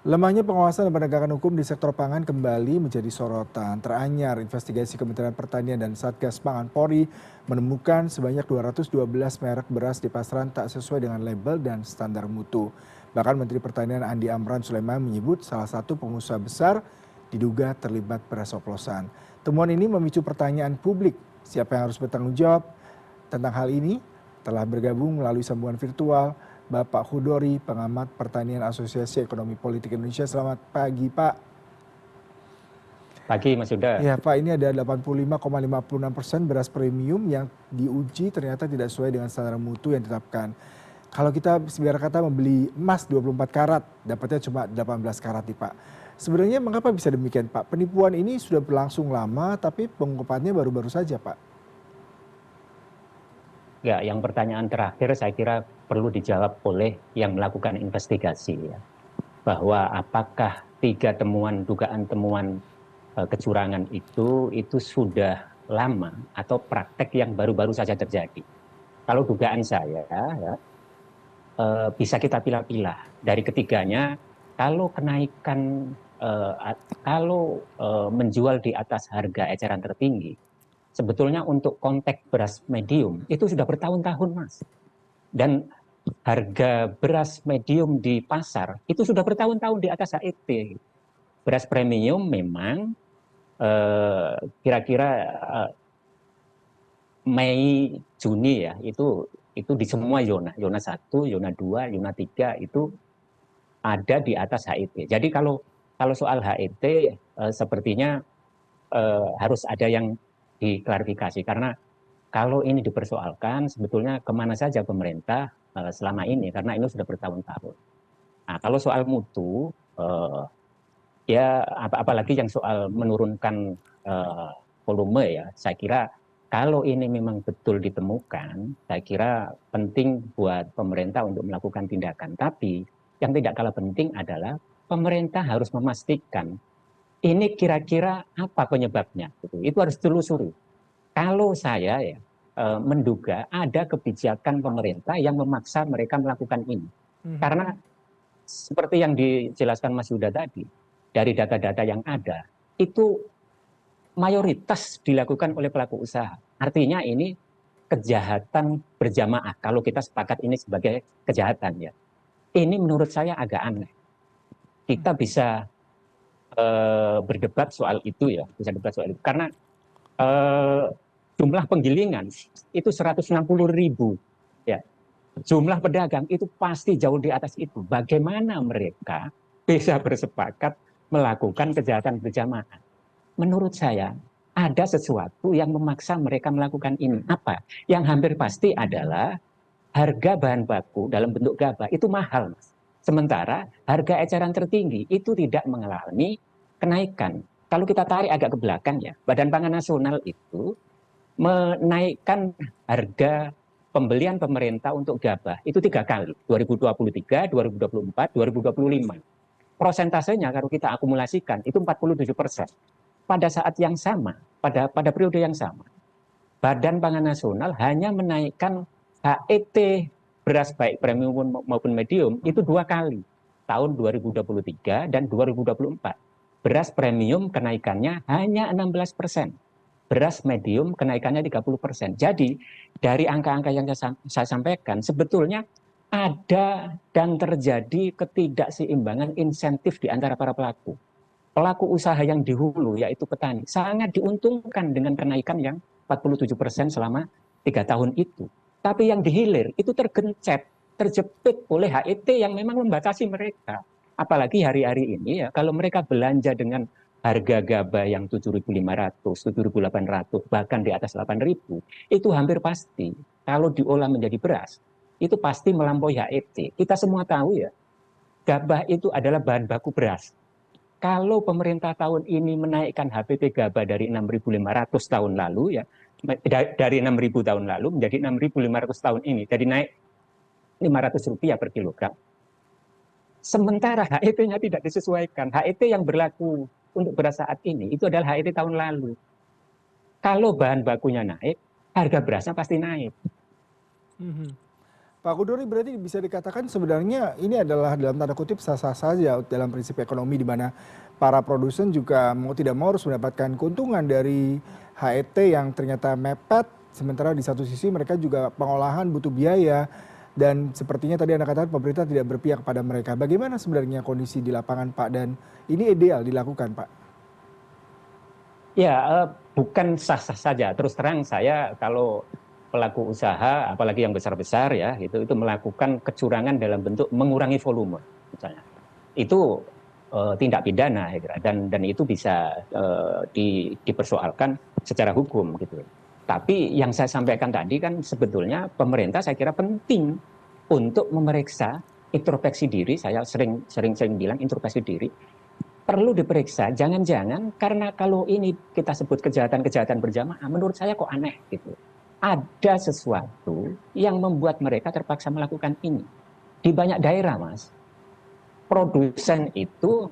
Lemahnya pengawasan dan penegakan hukum di sektor pangan kembali menjadi sorotan. Teranyar, investigasi Kementerian Pertanian dan Satgas Pangan Polri menemukan sebanyak 212 merek beras di pasaran tak sesuai dengan label dan standar mutu. Bahkan Menteri Pertanian Andi Amran Sulaiman menyebut salah satu pengusaha besar diduga terlibat beras oplosan. Temuan ini memicu pertanyaan publik, siapa yang harus bertanggung jawab tentang hal ini? Telah bergabung melalui sambungan virtual Bapak Hudori, pengamat pertanian Asosiasi Ekonomi Politik Indonesia. Selamat pagi, Pak. Pagi Mas Yuda. Ya, Pak, ini ada 85,56% beras premium yang diuji ternyata tidak sesuai dengan standar mutu yang ditetapkan. Kalau kita sebiar kata membeli emas 24 karat, dapatnya cuma 18 karat nih, Pak. Sebenarnya mengapa bisa demikian, Pak? Penipuan ini sudah berlangsung lama, tapi pengungkapannya baru-baru saja, Pak. Ya, yang pertanyaan terakhir saya kira perlu dijawab oleh yang melakukan investigasi ya. Bahwa apakah 3 dugaan temuan kecurangan itu sudah lama atau praktek yang baru-baru saja terjadi. Kalau dugaan saya ya, bisa kita pilah-pilah dari ketiganya. Kalau kenaikan menjual di atas harga eceran tertinggi, sebetulnya untuk konteks beras medium itu sudah bertahun-tahun, Mas. Dan harga beras medium di pasar itu sudah bertahun-tahun di atas HET. Beras premium memang kira-kira Mei Juni ya, itu di semua zona 1, zona 2, zona 3 itu ada di atas HET. Jadi kalau soal HET sepertinya harus ada yang diklarifikasi, karena kalau ini dipersoalkan sebetulnya kemana saja pemerintah selama ini, karena ini sudah bertahun-tahun. Nah, kalau soal mutu ya apalagi yang soal menurunkan volume ya, saya kira kalau ini memang betul ditemukan, saya kira penting buat pemerintah untuk melakukan tindakan. Tapi yang tidak kalah penting adalah pemerintah harus memastikan ini kira-kira apa penyebabnya. Itu harus ditelusuri. Kalau saya ya menduga ada kebijakan pemerintah yang memaksa mereka melakukan ini. Karena seperti yang dijelaskan Mas Yuda tadi, dari data-data yang ada, itu mayoritas dilakukan oleh pelaku usaha. Artinya ini kejahatan berjamaah, kalau kita sepakat ini sebagai kejahatan ya. Ini menurut saya agak aneh. Kita bisa berdebat soal itu ya, karena jumlah penggilingan itu 160.000 ya. Jumlah pedagang itu pasti jauh di atas itu. Bagaimana mereka bisa bersepakat melakukan kejahatan berjamaah? Menurut saya ada sesuatu yang memaksa mereka melakukan ini. Apa? Yang hampir pasti adalah harga bahan baku dalam bentuk gabah itu mahal, Mas. Sementara harga eceran tertinggi itu tidak mengalami kenaikan. Kalau kita tarik agak ke belakang ya, Badan Pangan Nasional itu menaikkan harga pembelian pemerintah untuk gabah itu 3 kali, 2023, 2024, 2025. Prosentasenya kalau kita akumulasikan itu 47%. Pada saat yang sama, pada periode yang sama, Badan Pangan Nasional hanya menaikkan HET beras baik premium maupun medium itu 2 kali, tahun 2023 dan 2024. Beras premium kenaikannya hanya 16%. Beras medium kenaikannya 30%. Jadi dari angka-angka yang saya sampaikan sebetulnya ada dan terjadi ketidakseimbangan insentif di antara para pelaku. Pelaku usaha yang di hulu yaitu petani sangat diuntungkan dengan kenaikan yang 47% selama 3 tahun itu. Tapi yang di hilir itu tergencet, terjepit oleh HET yang memang membatasi mereka. Apalagi hari-hari ini ya, kalau mereka belanja dengan harga gabah yang 7.500, 7.800, bahkan di atas 8.000, itu hampir pasti kalau diolah menjadi beras, itu pasti melampaui HET. Kita semua tahu ya, gabah itu adalah bahan baku beras. Kalau pemerintah tahun ini menaikkan HPP gabah dari 6.500 tahun lalu ya, dari 6.000 tahun lalu menjadi 6.500 tahun ini, jadi naik Rp500 per kilogram. Sementara HET-nya tidak disesuaikan. HET yang berlaku untuk beras saat ini itu adalah HET tahun lalu. Kalau bahan bakunya naik, harga berasnya pasti naik. Pak Kudori, berarti bisa dikatakan sebenarnya ini adalah dalam tanda kutip sah-sah saja dalam prinsip ekonomi di mana para produsen juga mau tidak mau harus mendapatkan keuntungan dari HET yang ternyata mepet, sementara di satu sisi mereka juga pengolahan butuh biaya dan sepertinya tadi Anda katakan pemerintah tidak berpihak pada mereka. Bagaimana sebenarnya kondisi di lapangan Pak dan ini ideal dilakukan Pak? Ya, bukan sah-sah saja. Terus terang saya kalau pelaku usaha, apalagi yang besar-besar ya, itu melakukan kecurangan dalam bentuk mengurangi volume, misalnya. Itu tindak pidana, ya, kira. Dan itu bisa dipersoalkan secara hukum, gitu. Tapi yang saya sampaikan tadi kan sebetulnya pemerintah saya kira penting untuk memeriksa introspeksi diri. Saya sering bilang introspeksi diri perlu diperiksa, jangan-jangan karena kalau ini kita sebut kejahatan-kejahatan berjamaah, menurut saya kok aneh gitu. Ada sesuatu yang membuat mereka terpaksa melakukan ini. Di banyak daerah, Mas, produsen itu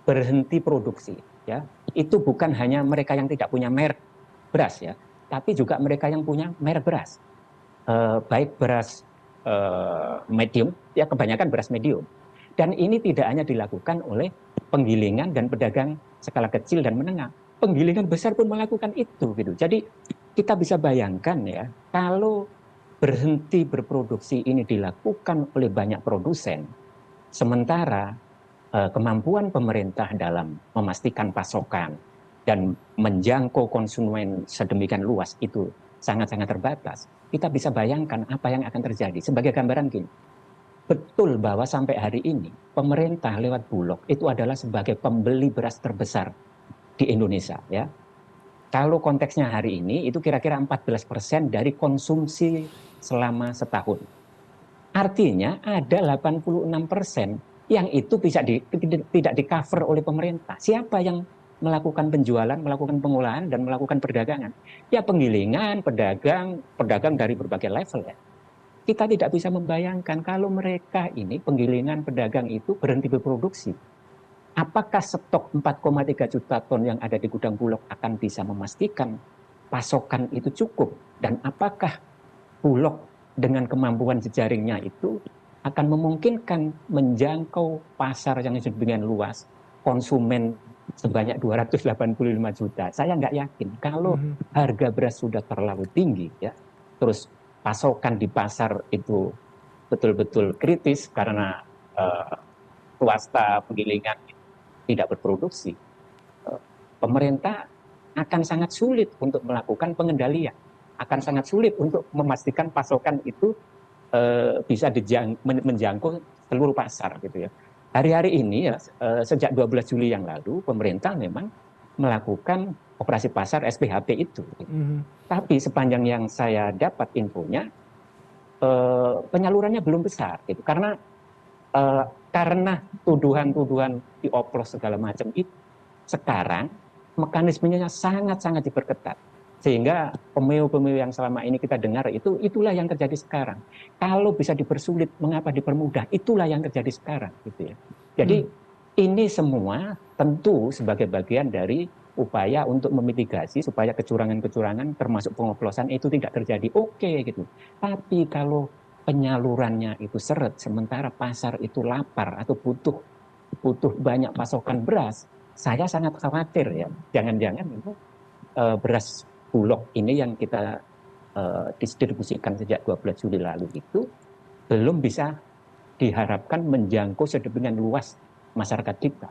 berhenti produksi, ya. Itu bukan hanya mereka yang tidak punya merek beras ya, tapi juga mereka yang punya merek beras. Baik beras medium, ya kebanyakan beras medium. Dan ini tidak hanya dilakukan oleh penggilingan dan pedagang skala kecil dan menengah. Penggilingan besar pun melakukan itu gitu. Jadi kita bisa bayangkan ya, kalau berhenti berproduksi ini dilakukan oleh banyak produsen, sementara kemampuan pemerintah dalam memastikan pasokan dan menjangkau konsumen sedemikian luas itu sangat-sangat terbatas. Kita bisa bayangkan apa yang akan terjadi. Sebagai gambaran gini, betul bahwa sampai hari ini pemerintah lewat Bulog itu adalah sebagai pembeli beras terbesar di Indonesia ya. Kalau konteksnya hari ini itu kira-kira 14% dari konsumsi selama setahun. Artinya ada 86% yang itu tidak di-cover oleh pemerintah. Siapa yang melakukan penjualan, melakukan pengolahan dan melakukan perdagangan? Ya penggilingan, pedagang dari berbagai level ya. Kita tidak bisa membayangkan kalau mereka ini penggilingan pedagang itu berhenti berproduksi. Apakah stok 4,3 juta ton yang ada di gudang Bulog akan bisa memastikan pasokan itu cukup? Dan apakah Bulog dengan kemampuan jejaringnya itu akan memungkinkan menjangkau pasar yang sedemikian luas, konsumen sebanyak 285 juta? Saya nggak yakin. Kalau harga beras sudah terlalu tinggi, ya, terus pasokan di pasar itu betul-betul kritis karena swasta penggilingan tidak berproduksi, pemerintah akan sangat sulit untuk melakukan pengendalian, akan sangat sulit untuk memastikan pasokan itu bisa menjangkau seluruh pasar gitu ya. Hari-hari ini ya, sejak 12 Juli yang lalu pemerintah memang melakukan operasi pasar SPHP itu. Tapi sepanjang yang saya dapat infonya, penyalurannya belum besar gitu. Karena tuduhan-tuduhan dioplos segala macam itu, sekarang mekanismenya sangat-sangat diperketat. Sehingga pemilu-pemilu yang selama ini kita dengar itulah yang terjadi sekarang. Kalau bisa dipersulit, mengapa dipermudah? Itulah yang terjadi sekarang gitu ya. Jadi ini semua tentu sebagai bagian dari upaya untuk memitigasi supaya kecurangan-kecurangan termasuk pengoplosan itu tidak terjadi. Oke gitu. Tapi kalau penyalurannya itu seret, sementara pasar itu lapar atau butuh banyak pasokan beras, saya sangat khawatir ya. Jangan-jangan itu beras Bulog ini yang kita distribusikan sejak 12 Juli lalu itu belum bisa diharapkan menjangkau sedemikian luas masyarakat kita.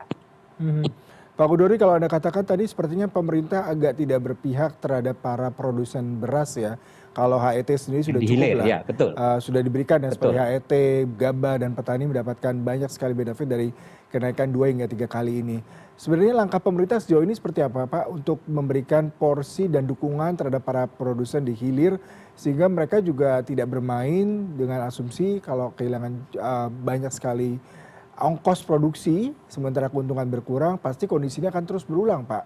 Pak Kudori, kalau Anda katakan tadi sepertinya pemerintah agak tidak berpihak terhadap para produsen beras ya. Kalau HET sendiri sudah cukup lah, ya, betul. Sudah diberikan ya Betul. seperti HET, gabah dan petani mendapatkan banyak sekali benefit dari kenaikan 2 hingga 3 kali ini. Sebenarnya langkah pemerintah sejauh ini seperti apa Pak untuk memberikan porsi dan dukungan terhadap para produsen di hilir sehingga mereka juga tidak bermain dengan asumsi kalau kehilangan banyak sekali ongkos produksi, sementara keuntungan berkurang, pasti kondisinya akan terus berulang, Pak.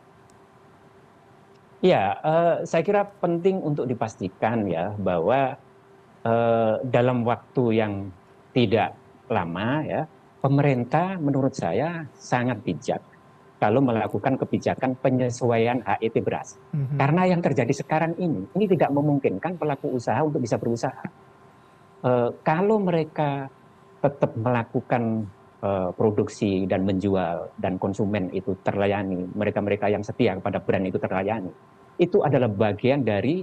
Ya, saya kira penting untuk dipastikan ya bahwa dalam waktu yang tidak lama ya, pemerintah menurut saya sangat bijak kalau melakukan kebijakan penyesuaian HET beras. Karena yang terjadi sekarang ini tidak memungkinkan pelaku usaha untuk bisa berusaha. Kalau mereka tetap melakukan produksi dan menjual dan konsumen itu terlayani, mereka-mereka yang setia kepada brand itu terlayani, itu adalah bagian dari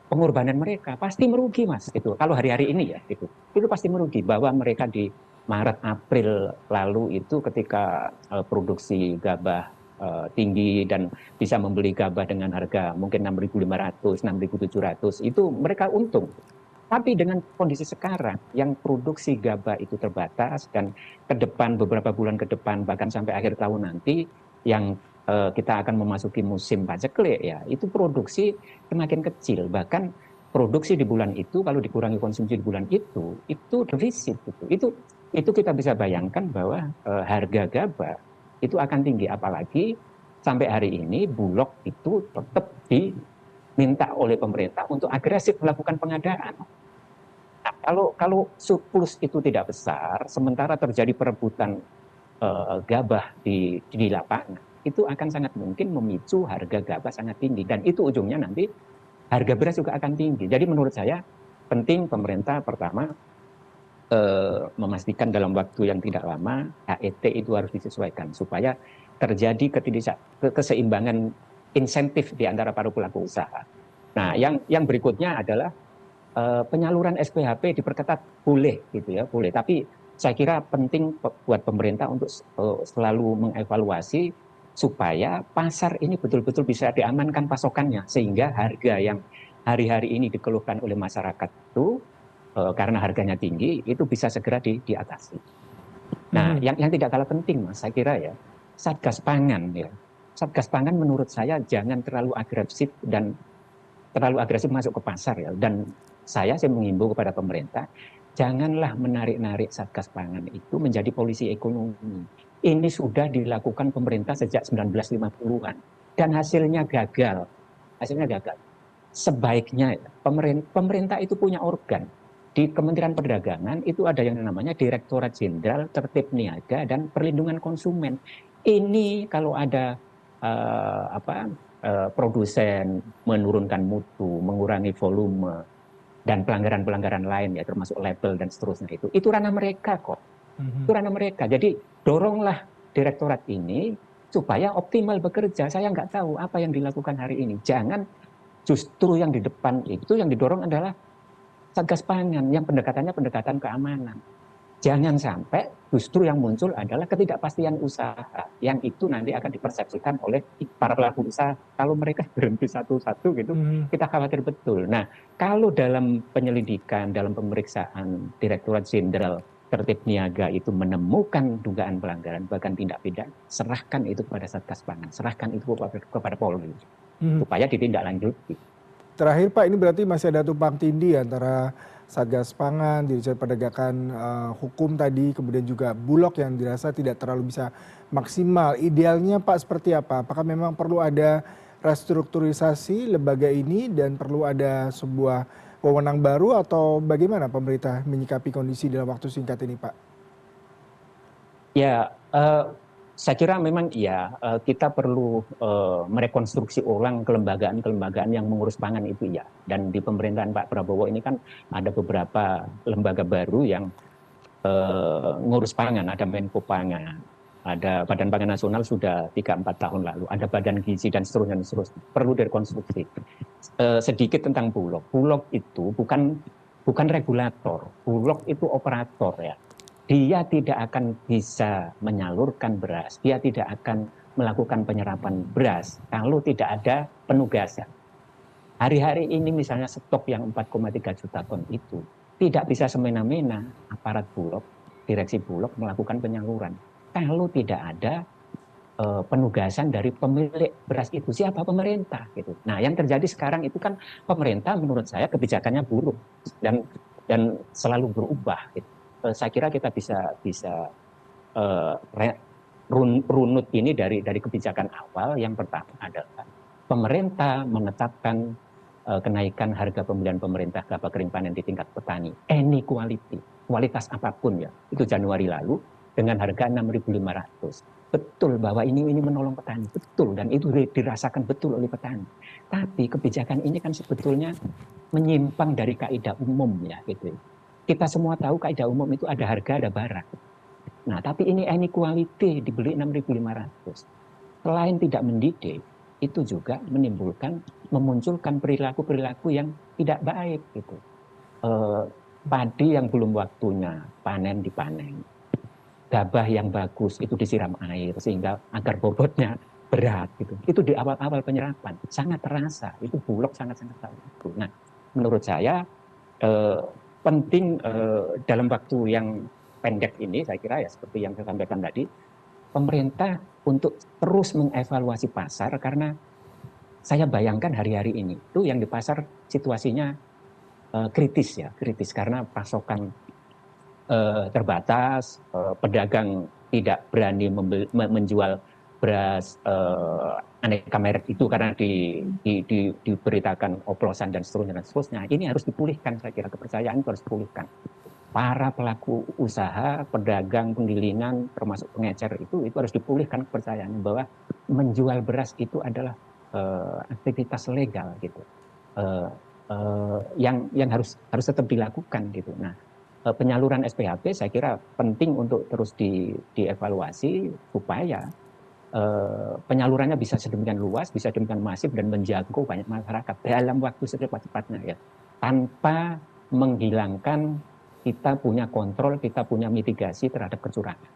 pengorbanan mereka. Pasti merugi, Mas. Itu kalau hari-hari ini ya, itu pasti merugi. Bahwa mereka di Maret April lalu itu ketika produksi gabah tinggi dan bisa membeli gabah dengan harga mungkin 6.500, 6.700, itu mereka untung. Tapi dengan kondisi sekarang yang produksi gabah itu terbatas dan ke depan beberapa bulan ke depan bahkan sampai akhir tahun nanti yang kita akan memasuki musim paceklik ya, itu produksi semakin kecil. Bahkan produksi di bulan itu kalau dikurangi konsumsi di bulan itu defisit gitu. Itu kita bisa bayangkan bahwa harga gabah itu akan tinggi, apalagi sampai hari ini Bulog itu tetap diminta oleh pemerintah untuk agresif melakukan pengadaan. Nah, kalau surplus itu tidak besar, sementara terjadi perebutan gabah di lapangan, itu akan sangat mungkin memicu harga gabah sangat tinggi. Dan itu ujungnya nanti harga beras juga akan tinggi. Jadi menurut saya penting pemerintah pertama memastikan dalam waktu yang tidak lama HET itu harus disesuaikan supaya terjadi keseimbangan insentif di antara para pelaku usaha. Nah, yang berikutnya adalah penyaluran SPHP diperketat, boleh gitu ya, boleh. Tapi saya kira penting buat pemerintah untuk selalu mengevaluasi supaya pasar ini betul-betul bisa diamankan pasokannya, sehingga harga yang hari-hari ini dikeluhkan oleh masyarakat itu karena harganya tinggi itu bisa segera diatasi. Nah, yang tidak kalah penting, Mas, saya kira ya, Satgas Pangan ya. Satgas Pangan menurut saya jangan terlalu agresif masuk ke pasar ya. Dan saya menghimbau kepada pemerintah, janganlah menarik-narik Satgas Pangan itu menjadi polisi ekonomi. Ini sudah dilakukan pemerintah sejak 1950-an dan hasilnya gagal. Sebaiknya pemerintah itu punya organ. Di Kementerian Perdagangan itu ada yang namanya Direktorat Jenderal Tertib Niaga dan Perlindungan Konsumen. Ini kalau ada produsen menurunkan mutu, mengurangi volume, dan pelanggaran-pelanggaran lain ya termasuk label dan seterusnya itu ranah mereka kok. Itu ranah mereka. Jadi doronglah direktorat ini supaya optimal bekerja. Saya nggak tahu apa yang dilakukan hari ini. Jangan justru yang di depan itu yang didorong adalah Satgas Pangan yang pendekatannya pendekatan keamanan. Jangan sampai justru yang muncul adalah ketidakpastian usaha yang itu nanti akan dipersepsikan oleh para pelaku usaha. Kalau mereka berhenti satu-satu gitu, kita khawatir betul. Nah, kalau dalam penyelidikan, dalam pemeriksaan Direktorat Jenderal Tertib Niaga itu menemukan dugaan pelanggaran, bahkan tindak pidana, serahkan itu kepada Satgas Pangan, serahkan itu kepada Polri, supaya ditindaklanjuti. Terakhir Pak, ini berarti masih ada tumpang tindih antara Satgas Pangan, Dirjen Perdagangan Hukum tadi, kemudian juga Bulog yang dirasa tidak terlalu bisa maksimal. Idealnya Pak seperti apa? Apakah memang perlu ada restrukturisasi lembaga ini dan perlu ada sebuah wewenang baru atau bagaimana pemerintah menyikapi kondisi dalam waktu singkat ini Pak? Ya, saya kira memang iya, kita perlu merekonstruksi ulang kelembagaan-kelembagaan yang mengurus pangan itu ya. Dan di pemerintahan Pak Prabowo ini kan ada beberapa lembaga baru yang ngurus pangan, ada Menko Pangan, ada Badan Pangan Nasional sudah 3-4 tahun lalu, ada Badan Gizi dan seterusnya, perlu direkonstruksi. Sedikit tentang Bulog. Bulog itu bukan regulator, Bulog itu operator ya. Dia tidak akan bisa menyalurkan beras, dia tidak akan melakukan penyerapan beras kalau tidak ada penugasan. Hari-hari ini misalnya stok yang 4,3 juta ton itu tidak bisa semena-mena aparat Bulog, direksi Bulog melakukan penyaluran. Kalau tidak ada penugasan dari pemilik beras itu, siapa pemerintah gitu. Nah, yang terjadi sekarang itu kan pemerintah menurut saya kebijakannya buruk dan selalu berubah gitu. Saya kira kita bisa runut ini dari kebijakan awal. Yang pertama adalah pemerintah menetapkan kenaikan harga pembelian pemerintah gabah kering panen di tingkat petani, any quality, kualitas apapun ya, itu Januari lalu dengan harga 6.500. Betul bahwa ini menolong petani, betul, dan itu dirasakan betul oleh petani. Tapi kebijakan ini kan sebetulnya menyimpang dari kaidah umum ya gitu. kita semua tahu kaidah umum itu ada harga, ada barang. Nah, tapi ini inequality dibeli 6.500. Selain tidak mendidik, itu juga memunculkan perilaku-perilaku yang tidak baik gitu. Padi yang belum waktunya panen dipanen. Gabah yang bagus itu disiram air sehingga agar bobotnya berat gitu. Itu di awal-awal penyerapan sangat terasa. Itu Bulog sangat-sangat tahu itu. Nah, menurut saya penting dalam waktu yang pendek ini, saya kira ya seperti yang saya sampaikan tadi, pemerintah untuk terus mengevaluasi pasar, karena saya bayangkan hari-hari ini itu yang di pasar situasinya kritis karena pasokan terbatas, pedagang tidak berani menjual beras aneka merek itu karena diberitakan oplosan dan seterusnya. Ini harus dipulihkan, saya kira kepercayaan itu harus dipulihkan. Para pelaku usaha, pedagang, penggilingan, termasuk pengecer itu harus dipulihkan kepercayaan bahwa menjual beras itu adalah aktivitas legal gitu, yang harus tetap dilakukan gitu. Nah, penyaluran SPHP saya kira penting untuk terus dievaluasi supaya penyalurannya bisa sedemikian luas, bisa sedemikian masif dan menjangkau banyak masyarakat dalam waktu secepat-cepatnya ya, tanpa menghilangkan kita punya kontrol, kita punya mitigasi terhadap kecurangan.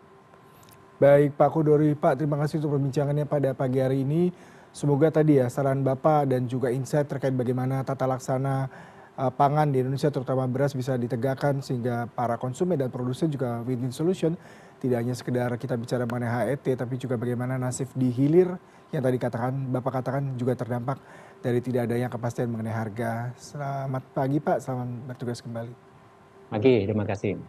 Baik Pak Kudori, Pak terima kasih untuk perbincangannya pada pagi hari ini. Semoga tadi ya saran Bapak dan juga insight terkait bagaimana tata laksana pangan di Indonesia terutama beras bisa ditegakkan sehingga para konsumen dan produsen juga win-win solution. Tidak hanya sekedar kita bicara mengenai HET tapi juga bagaimana nasib di hilir yang tadi Bapak katakan juga terdampak dari tidak adanya kepastian mengenai harga. Selamat pagi Pak, selamat bertugas kembali. Oke, terima kasih.